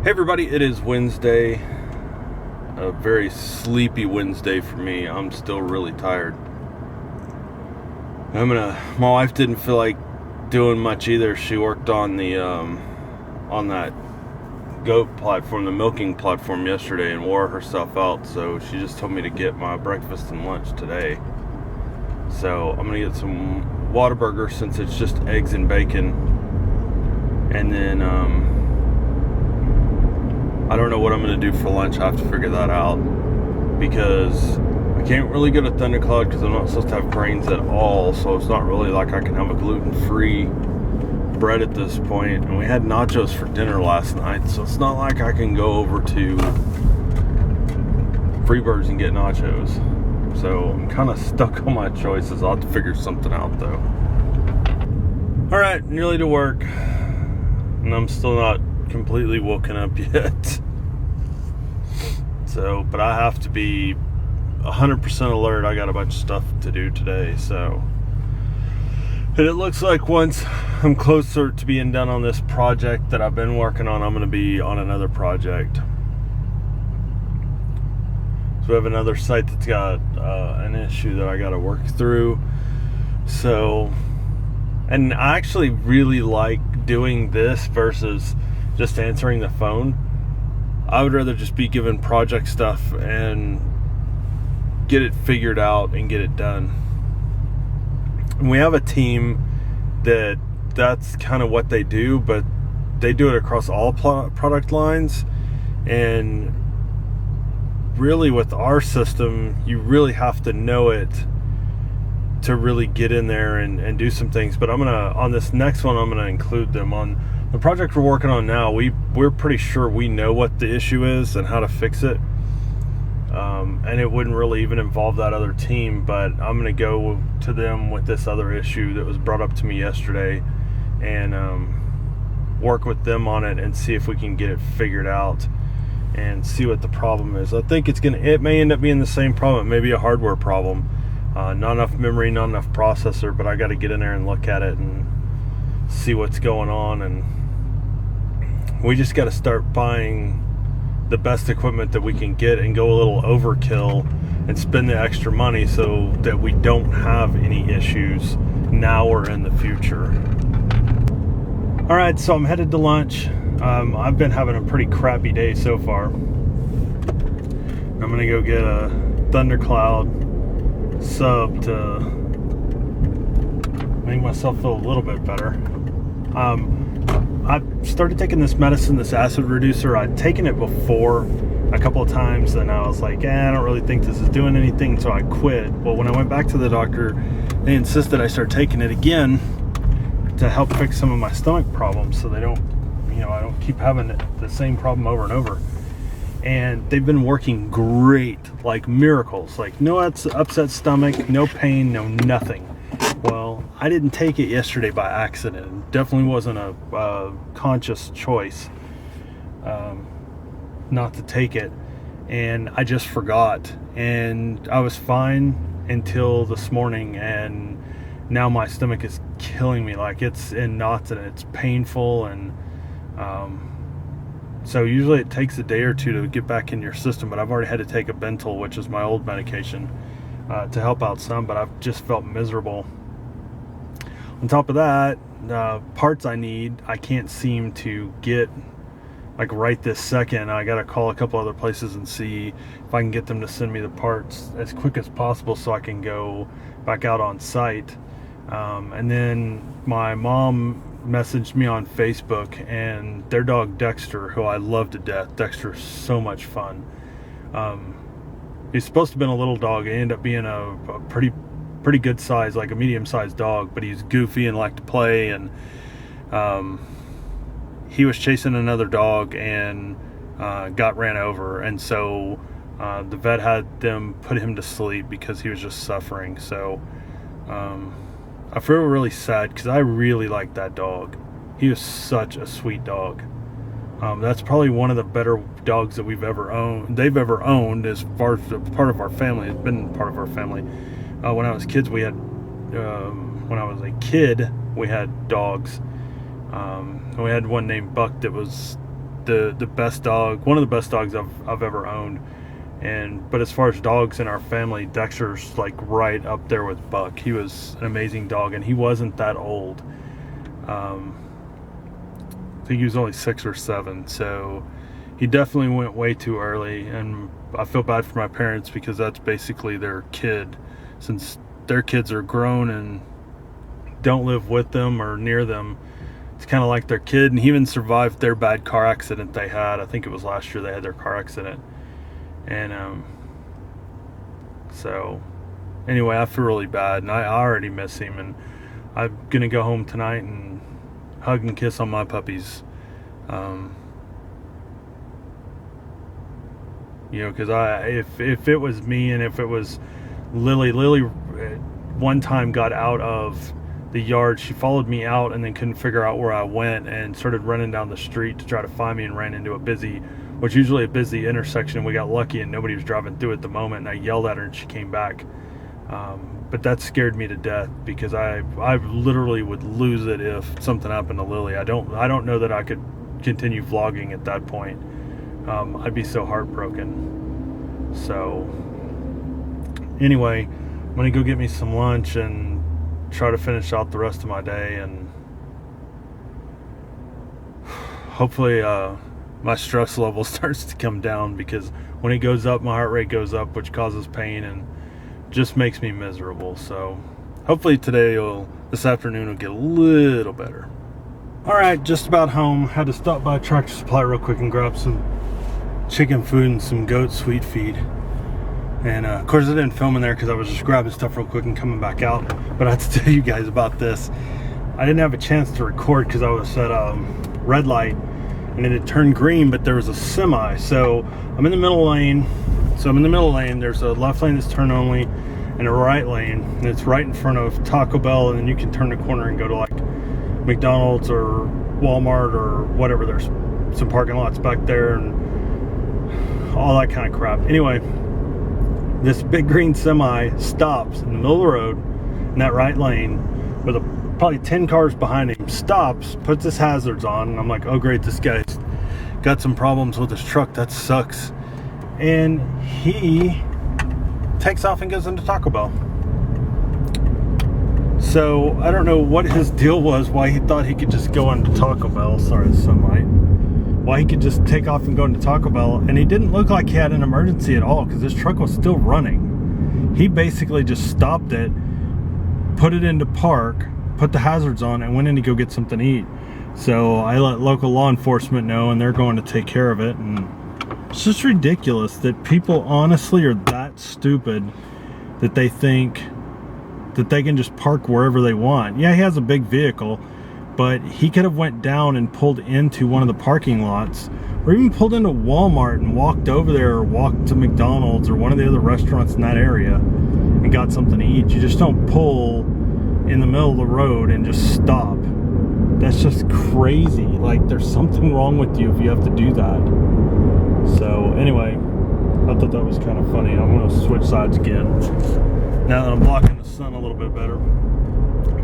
Hey everybody, it is Wednesday, a very sleepy Wednesday for me. I'm still really tired. My wife didn't feel like doing much either. She worked on that goat platform, the milking platform yesterday, and wore herself out, so she just told me to get my breakfast and lunch today. So I'm gonna get some Whataburger since it's just eggs and bacon, and then I don't know what I'm going to do for lunch. I have to figure that out because I can't really go to Thundercloud because I'm not supposed to have grains at all, so it's not really like I can have a gluten-free bread at this point. And we had nachos for dinner last night, so it's not like I can go over to Freebirds and get nachos. So I'm kind of stuck on my choices. I'll have to figure something out though. Alright, nearly to work, and I'm still not completely woken up yet. So, but I have to be 100% alert. I got a bunch of stuff to do today, so. And it looks like once I'm closer to being done on this project that I've been working on, I'm going to be on another project. So we have another site that's got an issue that I got to work through. So, and I actually really like doing this versus just answering the phone. I would rather just be given project stuff and get it figured out and get it done. And we have a team that's kind of what they do, but they do it across all product lines. And really with our system, you really have to know it to really get in there and do some things. But on this next one, I'm gonna include them. On the project we're working on now, we're pretty sure we know what the issue is and how to fix it. And it wouldn't really even involve that other team, but I'm going to go to them with this other issue that was brought up to me yesterday and work with them on it and see if we can get it figured out and see what the problem is. I think it may end up being the same problem. It may be a hardware problem. Not enough memory, not enough processor, but I got to get in there and look at it and see what's going on. And we just got to start buying the best equipment that we can get and go a little overkill and spend the extra money so that we don't have any issues now or in the future. All right, so I'm headed to lunch. I've been having a pretty crappy day so far. I'm gonna go get a Thundercloud sub to make myself feel a little bit better. I started taking this medicine, this acid reducer. I'd taken it before a couple of times, and I was like, I don't really think this is doing anything, so I quit. Well, when I went back to the doctor, they insisted I start taking it again to help fix some of my stomach problems, so I don't keep having the same problem over and over. And they've been working great, like miracles, like no upset stomach, no pain, no nothing. Well, I didn't take it yesterday by accident. It definitely wasn't a conscious choice not to take it, and I just forgot. And I was fine until this morning, and now my stomach is killing me. Like it's in knots and it's painful, and so usually it takes a day or two to get back in your system, but I've already had to take a Bentyl, which is my old medication, to help out some, but I've just felt miserable. On top of that, parts I need, I can't seem to get like right this second. I gotta call a couple other places and see if I can get them to send me the parts as quick as possible so I can go back out on site. And then my mom messaged me on Facebook, and their dog Dexter, who I love to death. Dexter's so much fun. He's supposed to have been a little dog. He ended up being a pretty good size, like a medium-sized dog, but he's goofy and liked to play, and he was chasing another dog and got ran over, and so the vet had them put him to sleep because he was just suffering. So I feel really sad because I really liked that dog. He was such a sweet dog. That's probably one of the better dogs that they've ever owned as far as part of our family. It's been part of our family. When I was kids, we had we had dogs. We had one named Buck that was the best dog, one of the best dogs I've ever owned. But as far as dogs in our family, Dexter's like right up there with Buck. He was an amazing dog, and he wasn't that old. I think he was only 6 or 7, so he definitely went way too early. And I feel bad for my parents because that's basically their kid, since their kids are grown and don't live with them or near them. It's kind of like their kid, and he even survived their bad car accident they had. I think it was last year they had their car accident. And so anyway, I feel really bad, and I already miss him, and I'm gonna go home tonight and hug and kiss on my puppies. You know, because if it was me, and if it was Lily one time got out of the yard. She followed me out and then couldn't figure out where I went and started running down the street to try to find me, and ran into which usually a busy intersection. We got lucky and nobody was driving through at the moment, and I yelled at her and she came back. But that scared me to death, because I literally would lose it if something happened to Lily. I don't know that I could continue vlogging at that point. I'd be so heartbroken. So anyway, I'm gonna go get me some lunch and try to finish out the rest of my day, and hopefully my stress level starts to come down, because when it goes up, my heart rate goes up, which causes pain and just makes me miserable. So hopefully this afternoon will get a little better. Alright, just about home. Had to stop by Tractor Supply real quick and grab some chicken food and some goat sweet feed. And of course I didn't film in there because I was just grabbing stuff real quick and coming back out. But I have to tell you guys about this. I didn't have a chance to record because I was at a red light, and it had turned green, but there was a semi. So I'm in the middle lane. There's a left lane that's turn only and a right lane, and it's right in front of Taco Bell, and then you can turn the corner and go to like McDonald's or Walmart or whatever. There's some parking lots back there and all that kind of crap. Anyway, this big green semi stops in the middle of the road in that right lane with probably 10 cars behind him. Stops, puts his hazards on, and I'm like, oh great, this guy's got some problems with his truck. That sucks. And he takes off and goes into Taco Bell. So I don't know what his deal was, why he thought he could just go into Taco Bell. Sorry, the sunlight. Why he could just take off and go into Taco Bell, and he didn't look like he had an emergency at all, because his truck was still running. He basically just stopped it, put it into park, put the hazards on, and went in to go get something to eat. So I let local law enforcement know, and they're going to take care of it. And it's just ridiculous that people honestly are that stupid that they think that they can just park wherever they want. Yeah, he has a big vehicle, but he could have went down and pulled into one of the parking lots, or even pulled into Walmart and walked over there, or walked to McDonald's or one of the other restaurants in that area and got something to eat. You just don't pull in the middle of the road and just stop. That's just crazy. Like, there's something wrong with you if you have to do that. So anyway, I thought that was kind of funny. I'm going to switch sides again now that I'm blocking the sun a little bit better.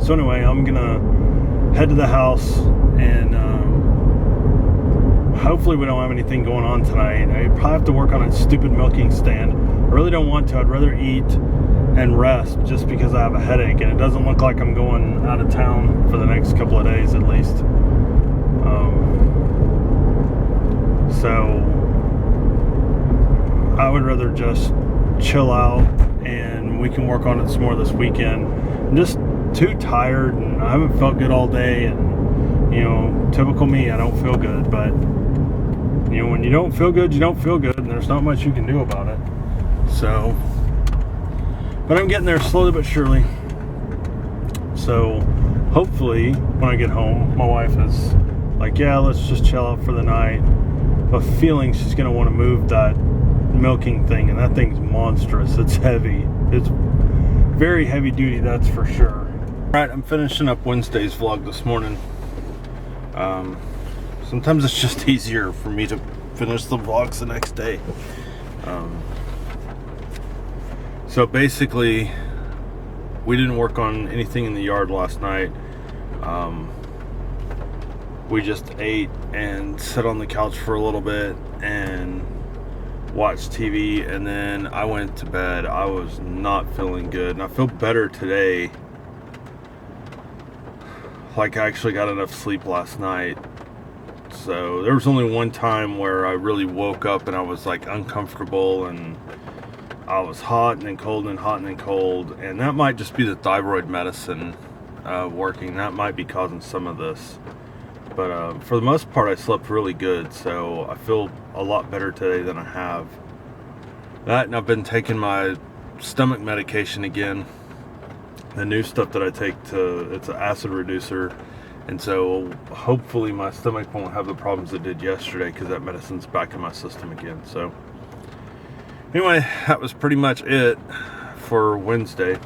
So anyway, I'm going to head to the house, and hopefully we don't have anything going on tonight. I probably have to work on a stupid milking stand. I really don't want to. I'd rather eat and rest, just because I have a headache, and it doesn't look like I'm going out of town for the next couple of days at least. So I would rather just chill out, and we can work on it some more this weekend. I'm just too tired, and I haven't felt good all day, and you know, typical me, I don't feel good. But you know, when you don't feel good, you don't feel good, and there's not much you can do about it. So, but I'm getting there slowly but surely. So hopefully when I get home, my wife is like, yeah, let's just chill out for the night. But feeling she's gonna want to move that milking thing, and that thing's monstrous. It's heavy. It's very heavy duty, that's for sure. Alright, I'm finishing up Wednesday's vlog this morning. Sometimes it's just easier for me to finish the vlogs the next day. So basically, we didn't work on anything in the yard last night. we just ate and sat on the couch for a little bit and watched TV, and then I went to bed. I was not feeling good, and I feel better today. Like I actually got enough sleep last night. So there was only one time where I really woke up and I was like uncomfortable, and I was hot and then cold and hot and then cold, and that might just be the thyroid medicine working. That might be causing some of this. But for the most part, I slept really good, so I feel a lot better today than I have. That, and I've been taking my stomach medication again. The new stuff that I take it's an acid reducer, and so hopefully my stomach won't have the problems it did yesterday, because that medicine's back in my system again. So anyway, that was pretty much it for Wednesday.